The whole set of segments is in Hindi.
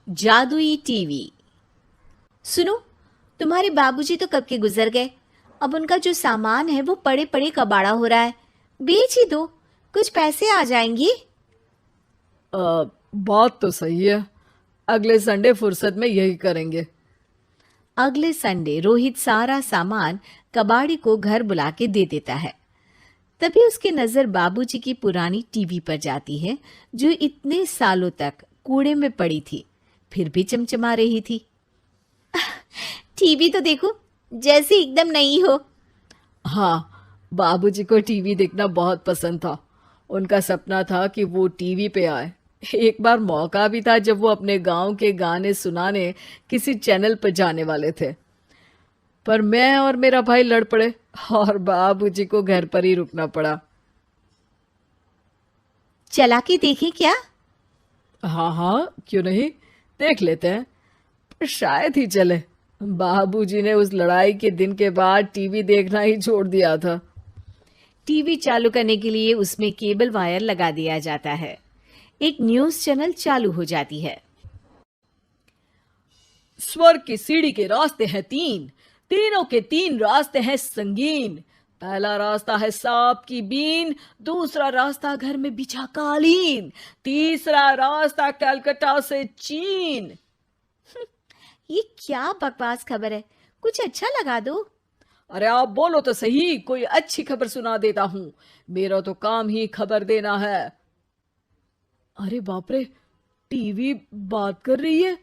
जादुई टीवी। सुनो, तुम्हारे बाबूजी तो कब के गुजर गए। अब उनका जो सामान है वो पड़े पड़े कबाड़ा हो रहा है। बेच ही दो, कुछ पैसे आ जाएंगी। बात तो सही है। अगले संडे फुर्सत में यही करेंगे। अगले संडे रोहित सारा सामान कबाड़ी को घर बुला के दे देता है। तभी उसकी नजर बाबूजी की पुरानी टीवी पर जाती है, जो इतने सालों तक कूड़े में पड़ी थी, फिर भी चमचमा रही थी। टीवी तो देखो, जैसे एकदम नई हो। हाँ, बाबूजी को टीवी देखना बहुत पसंद था। उनका सपना था कि वो टीवी पे आए। एक बार मौका भी था जब वो अपने गांव के गाने सुनाने किसी चैनल पर जाने वाले थे, पर मैं और मेरा भाई लड़ पड़े और बाबूजी को घर पर ही रुकना पड़ा। चला के देखें क्या? हाँ हाँ, क्यों नहीं, देख लेते हैं। पर शायद ही चले। बाबूजी ने उस लड़ाई के दिन के बाद टीवी देखना ही छोड़ दिया था। टीवी चालू करने के लिए उसमें केबल वायर लगा दिया जाता है। एक न्यूज चैनल चालू हो जाती है। स्वर्ग की सीढ़ी के रास्ते हैं तीन, तीनों के तीन रास्ते हैं संगीन। पहला रास्ता है सांप की बीन, दूसरा रास्ता घर में बिछा कालीन, तीसरा रास्ता कलकत्ता से चीन। ये क्या बकवास खबर है, कुछ अच्छा लगा दो। अरे आप बोलो तो सही, कोई अच्छी खबर सुना देता हूं। मेरा तो काम ही खबर देना है। अरे बाप रे, टीवी बात कर रही है।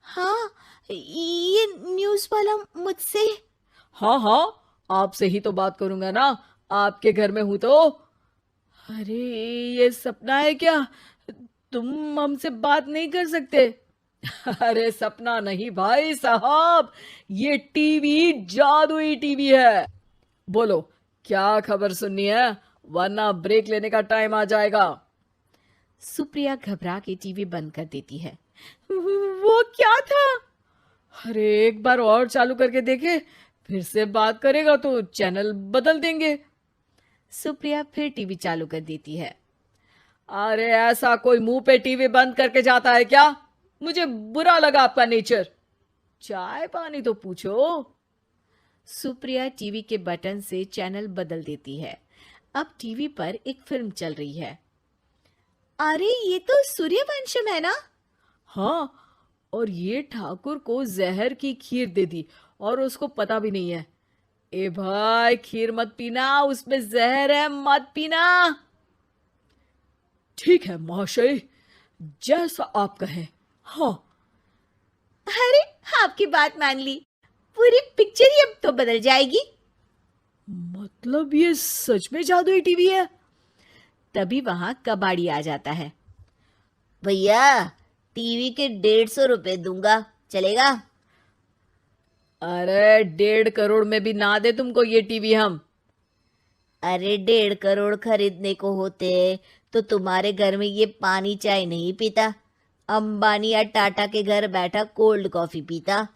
हाँ, ये न्यूज वाला मुझसे। हाँ हाँ, आपसे ही तो बात करूंगा ना, आपके घर में हूं तो। अरे, ये सपना है क्या? तुम हमसे बात नहीं कर सकते? अरे सपना नहीं भाई साहब, ये टीवी जादुई टीवी है। बोलो, क्या खबर सुननी है, वरना ब्रेक लेने का टाइम आ जाएगा। सुप्रिया घबरा के टीवी बंद कर देती है। वो क्या था? अरे एक बार और चालू करके देखे, फिर से बात करेगा तो चैनल बदल देंगे। सुप्रिया फिर टीवी चालू कर देती है। अरे ऐसा कोई मुंह पे टीवी बंद करके जाता है क्या? मुझे बुरा लगा आपका नेचर। चाय पानी तो पूछो। सुप्रिया टीवी के बटन से चैनल बदल देती है। अब टीवी पर एक फिल्म चल रही है। अरे ये तो सूर्यवंशम है ना? हाँ, और ये ठाकुर को जहर की खीर दे दी और उसको पता भी नहीं है। ए भाई, खीर मत पीना, उसमें जहर है, मत पीना। ठीक है महाशय, जैसा आप कहें। हाँ। अरे, आपकी बात मान ली, पूरी पिक्चर ही अब तो बदल जाएगी। मतलब ये सच में जादुई टीवी है? तभी वहां कबाड़ी आ जाता है। भैया, टीवी के 150 रुपए दूंगा, चलेगा? अरे 1.5 करोड़ में भी ना दे तुमको ये टीवी हम। अरे 1.5 करोड़ खरीदने को होते तो तुम्हारे घर में ये पानी चाय नहीं पीता, अंबानी या टाटा के घर बैठा कोल्ड कॉफी पीता।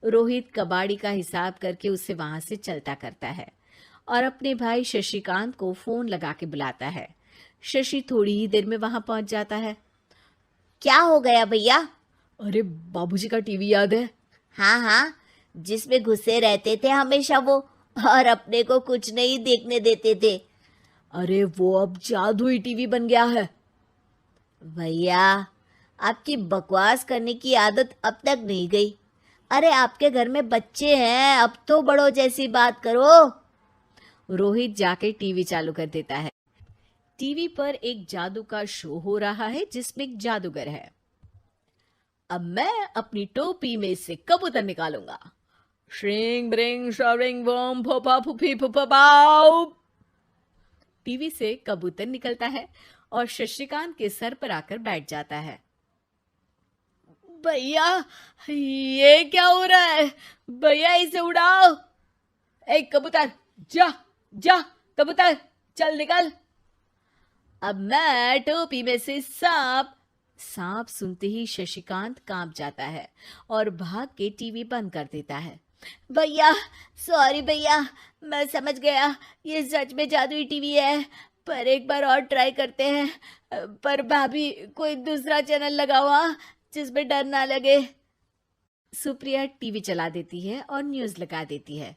रोहित कबाड़ी का हिसाब करके उसे वहां से चलता करता है और अपने भाई शशिकांत को फोन लगा के बुलाता है। शशि थोड़ी ही देर में वहां पहुंच जाता है। क्या हो गया भैया? अरे बाबूजी का टीवी याद है? हाँ हाँ, जिसमें घुसे रहते थे हमेशा वो, और अपने को कुछ नहीं देखने देते थे। अरे वो अब जादुई टीवी बन गया है। भैया, आपकी बकवास करने की आदत अब तक नहीं गई। अरे आपके घर में बच्चे हैं, अब तो बड़ों जैसी बात करो। रोहित जाके टीवी चालू कर देता है। टीवी पर एक जादू का शो हो रहा है जिसमें एक जादूगर है। अब मैं अपनी टोपी में से कबूतर निकालूंगा। श्रिंग ब्रिंग शरिंग बम फोपा फुफी फुफा पाउ। टीवी से कबूतर निकलता है और शशिकांत के सर पर आकर बैठ जाता है। भैया, ये क्या हो रहा है? भैया इसे उड़ाओ। ए कबूतर, जा जा, कबूतर चल निकल। अब मैं टोपी में से सांप सुनते ही शशिकांत कांप जाता है और भाग के टीवी बंद कर देता है। भैया, सॉरी भैया, मैं समझ गया ये सच में जादुई टीवी है, पर एक बार और ट्राई करते हैं। पर भाभी, कोई दूसरा चैनल लगाओ। हाँ, जिसमें डर ना लगे। सुप्रिया टीवी चला देती है और न्यूज लगा देती है।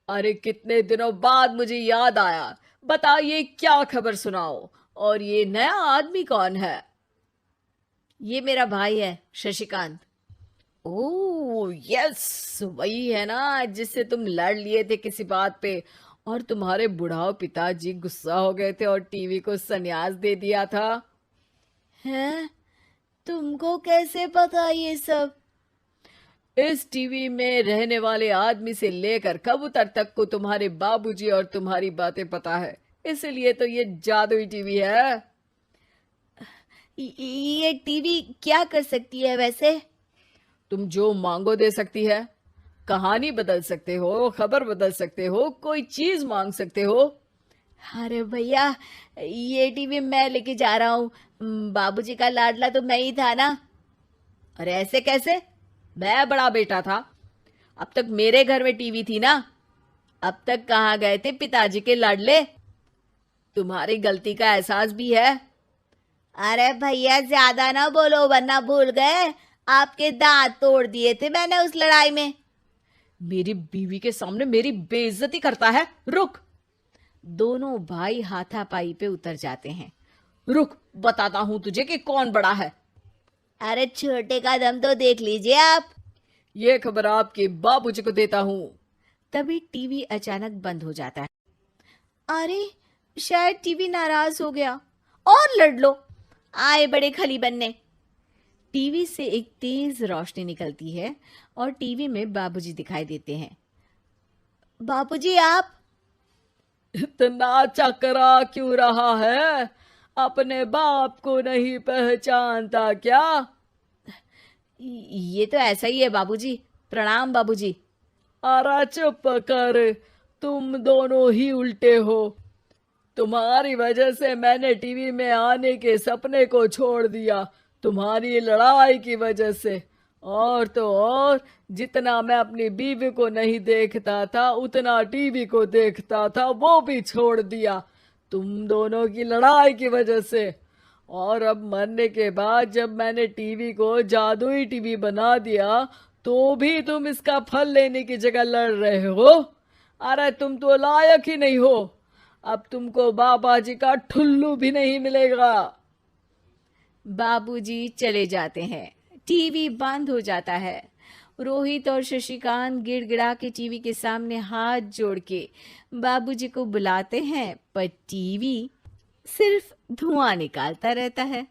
अरे कितने दिनों बाद मुझे याद आया, बताइए क्या खबर सुनाओ। और ये नया आदमी कौन है? ये मेरा भाई है शशिकांत। ओह यस, वही है ना जिससे तुम लड़ लिए थे किसी बात पे, और तुम्हारे बुढ़ाओ पिताजी गुस्सा हो गए थे और टीवी को संन्यास दे दिया था। हैं? तुमको कैसे पता ये सब? इस टीवी में रहने वाले आदमी से लेकर कबूतर तक को तुम्हारे बाबूजी और तुम्हारी बातें पता है, इसलिए तो ये जादुई टीवी है। ये टीवी क्या कर सकती है वैसे? तुम जो मांगो दे सकती है। कहानी बदल सकते हो, खबर बदल सकते हो, कोई चीज मांग सकते हो। अरे भैया, ये टीवी मैं लेके जा रहा हूँ। बाबूजी का लाडला तो मैं ही था ना। अरे ऐसे कैसे? मैं बड़ा बेटा था, अब तक मेरे घर में टीवी थी ना। अब तक कहाँ गए थे पिताजी के लाडले? तुम्हारी गलती का एहसास भी है। अरे भैया, ज्यादा ना बोलो वरना भूल गए आपके दांत तोड़ दिए थे मैंने उस लड़ाई में। मेरी बीवी के सामने मेरी बेइज्जती करता है। रुक। दोनों भाई हाथापाई पे उतर जाते हैं। रुक, बताता हूं तुझे कि कौन बड़ा है। अरे छोटे का दम तो देख लीजिए आप। ये खबर आपके बाबूजी को देता हूं। तभी टीवी अचानक बंद हो जाता है। अरे, शायद टीवी नाराज हो गया। और लड़ लो, आए बड़े खली बनने। टीवी से एक तेज रोशनी निकलती है और टीवी में बाबूजी दिखाई देते हैं। बाबूजी आप? इतना चकरा क्यों रहा है? अपने बाप को नहीं पहचानता क्या? ये तो ऐसा ही है बाबूजी। प्रणाम बाबूजी। अरे चुप कर, तुम दोनों ही उल्टे हो। तुम्हारी वजह से मैंने टीवी में आने के सपने को छोड़ दिया, तुम्हारी लड़ाई की वजह से। और तो और, जितना मैं अपनी बीवी को नहीं देखता था उतना टीवी को देखता था, वो भी छोड़ दिया तुम दोनों की लड़ाई की वजह से। और अब मरने के बाद जब मैंने टीवी को जादुई टीवी बना दिया तो भी तुम इसका फल लेने की जगह लड़ रहे हो। अरे तुम तो लायक ही नहीं हो। अब तुमको बाबा जी का ठुल्लू भी नहीं मिलेगा। बाबूजी चले जाते हैं। टीवी बंद हो जाता है। रोहित और शशिकांत गिड़गिड़ा के टीवी के सामने हाथ जोड़ के बाबूजी को बुलाते हैं, पर टीवी सिर्फ धुआं निकालता रहता है।